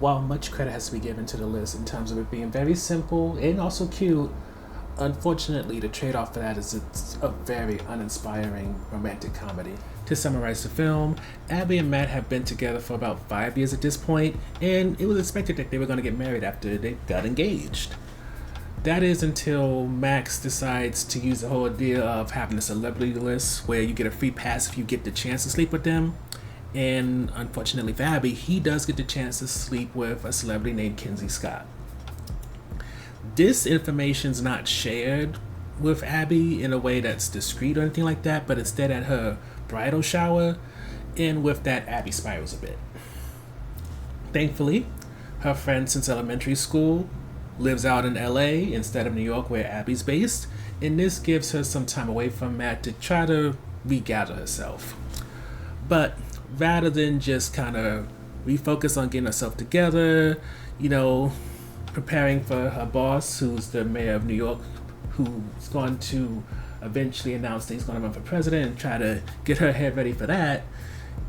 while much credit has to be given to the list in terms of it being very simple and also cute, unfortunately, the trade off for that is it's a very uninspiring romantic comedy. To summarize the film, Abby and Matt have been together for about 5 years at this point, and it was expected that they were going to get married after they got engaged. That is until Max decides to use the whole idea of having a celebrity list where you get a free pass if you get the chance to sleep with them. And unfortunately for Abby, he does get the chance to sleep with a celebrity named Kinsey Scott. This information's not shared with Abby in a way that's discreet or anything like that, but instead at her bridal shower, and with that, Abby spirals a bit. Thankfully, her friend since elementary school lives out in LA instead of New York, where Abby's based, and this gives her some time away from Matt to try to regather herself. But rather than just kind of refocus on getting herself together, you know, preparing for her boss, who's the mayor of New York, who's going to eventually announce that he's going to run for president and try to get her head ready for that.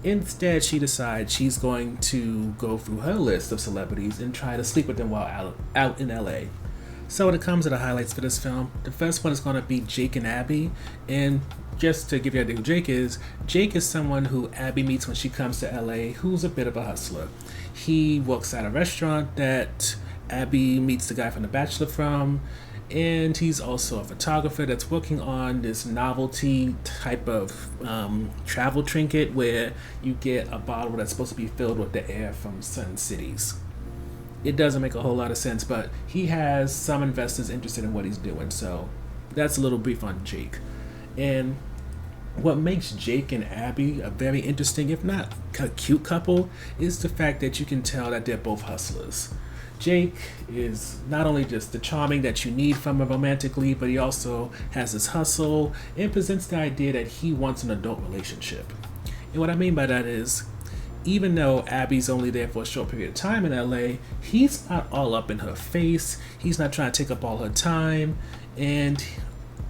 Instead, she decides she's going to go through her list of celebrities and try to sleep with them while out in LA. So when it comes to the highlights for this film, the first one is going to be Jake and Abby. And just to give you an idea who Jake is someone who Abby meets when she comes to LA, who's a bit of a hustler. He works at a restaurant that Abby meets the guy from The Bachelor from, and he's also a photographer that's working on this novelty type of travel trinket where you get a bottle that's supposed to be filled with the air from certain cities. It doesn't make a whole lot of sense, but he has some investors interested in what he's doing, so that's a little brief on Jake. And what makes Jake and Abby a very interesting, if not a cute couple, is the fact that you can tell that they're both hustlers. Jake is not only just the charming that you need from a romantic lead, but he also has his hustle and presents the idea that he wants an adult relationship. And what I mean by that is, even though Abby's only there for a short period of time in LA, he's not all up in her face, he's not trying to take up all her time, and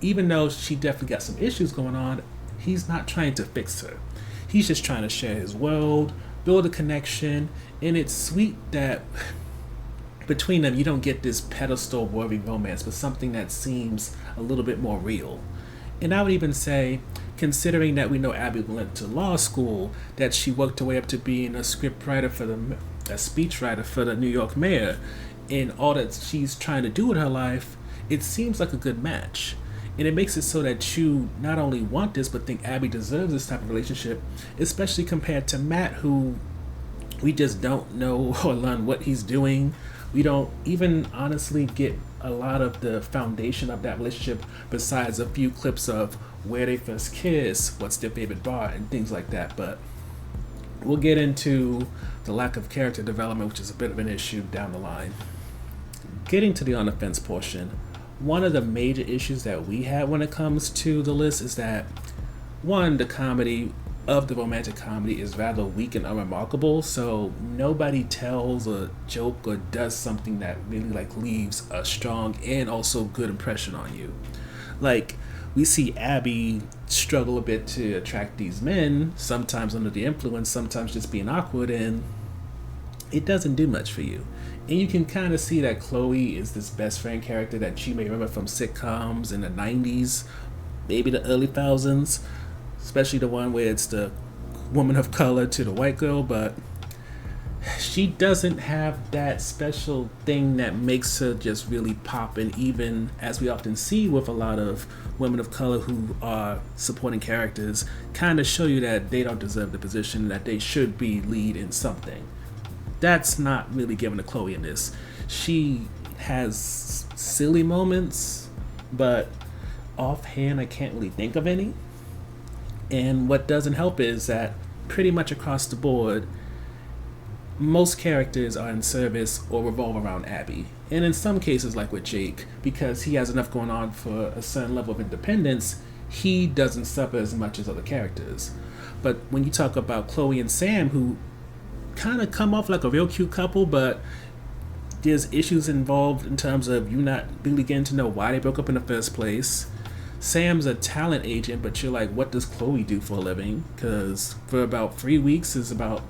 even though she definitely got some issues going on, he's not trying to fix her. He's just trying to share his world, build a connection, and it's sweet that between them you don't get this pedestal worthy romance, but something that seems a little bit more real. And I would even say, considering that we know Abby went to law school, that she worked her way up to being a script writer for a speech writer for the New York mayor, and all that she's trying to do with her life, it seems like a good match. And it makes it so that you not only want this, but think Abby deserves this type of relationship, especially compared to Matt, who we just don't know or learn what he's doing. We don't even honestly get a lot of the foundation of that relationship besides a few clips of where they first kiss, what's their favorite bar, and things like that. But we'll get into the lack of character development, which is a bit of an issue down the line. Getting to the on the fence portion, one of the major issues that we have when it comes to the list is that, one, the comedy of the romantic comedy is rather weak and unremarkable, so nobody tells a joke or does something that really leaves a strong and also good impression on you. Like, we see Abby struggle a bit to attract these men, sometimes under the influence, sometimes just being awkward, and it doesn't do much for you. And you can kind of see that Chloe is this best friend character that you may remember from sitcoms in the 90s, maybe the early thousands, especially the one where it's the woman of color to the white girl, but she doesn't have that special thing that makes her just really pop. And even as we often see with a lot of women of color who are supporting characters, kind of show you that they don't deserve the position, that they should be lead in something. That's not really given to Chloe in this. She has silly moments, but offhand I can't really think of any. And what doesn't help is that pretty much across the board, most characters are in service or revolve around Abby. And in some cases, like with Jake, because he has enough going on for a certain level of independence, he doesn't suffer as much as other characters. But when you talk about Chloe and Sam, who kind of come off like a real cute couple, but there's issues involved in terms of you not really getting to know why they broke up in the first place. Sam's a talent agent, but you're like, what does Chloe do for a living? Because for about 3 weeks is about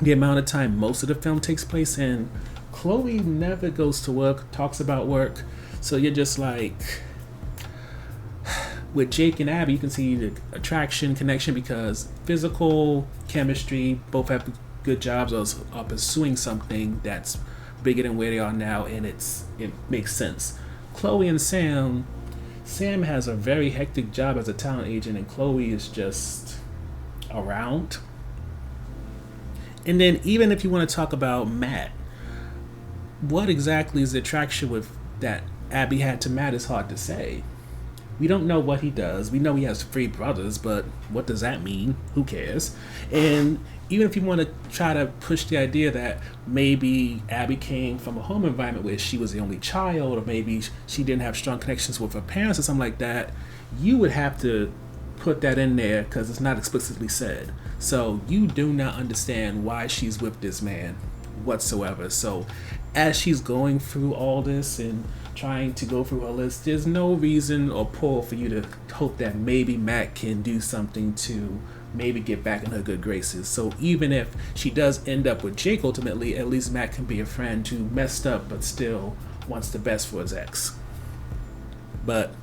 the amount of time most of the film takes place in. Chloe never goes to work, talks about work, so you're just like, with Jake and Abby, you can see the attraction, connection, because physical chemistry, both have good jobs of pursuing something that's bigger than where they are now, and it makes sense. Chloe and Sam has a very hectic job as a talent agent, and Chloe is just around. And then, even if you want to talk about Matt, what exactly is the attraction with that Abby had to Matt is hard to say. We don't know what he does. We know he has 3 brothers, but what does that mean? Who cares? And even if you want to try to push the idea that maybe Abby came from a home environment where she was the only child, or maybe she didn't have strong connections with her parents or something like that, you would have to put that in there because it's not explicitly said. So you do not understand why she's with this man whatsoever. So as she's going through all this and trying to go through her list, there's no reason or pull for you to hope that maybe Matt can do something to maybe get back in her good graces. So even if she does end up with Jake ultimately, at least Matt can be a friend who messed up but still wants the best for his ex. But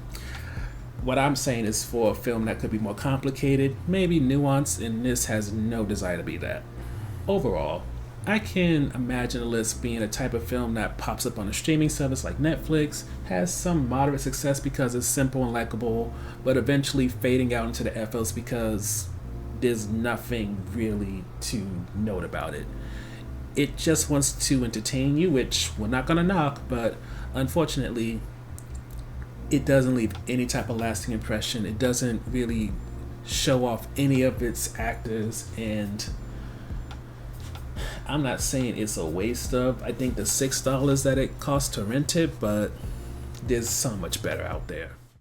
what I'm saying is, for a film that could be more complicated, maybe nuanced, and this has no desire to be that. Overall, I can imagine a list being a type of film that pops up on a streaming service like Netflix, has some moderate success because it's simple and likable, but eventually fading out into the FLs because there's nothing really to note about it. It just wants to entertain you, which we're not gonna knock, but unfortunately, it doesn't leave any type of lasting impression. It doesn't really show off any of its actors, and I'm not saying it's a waste of, I think, the $6 that it costs to rent it, but there's so much better out there.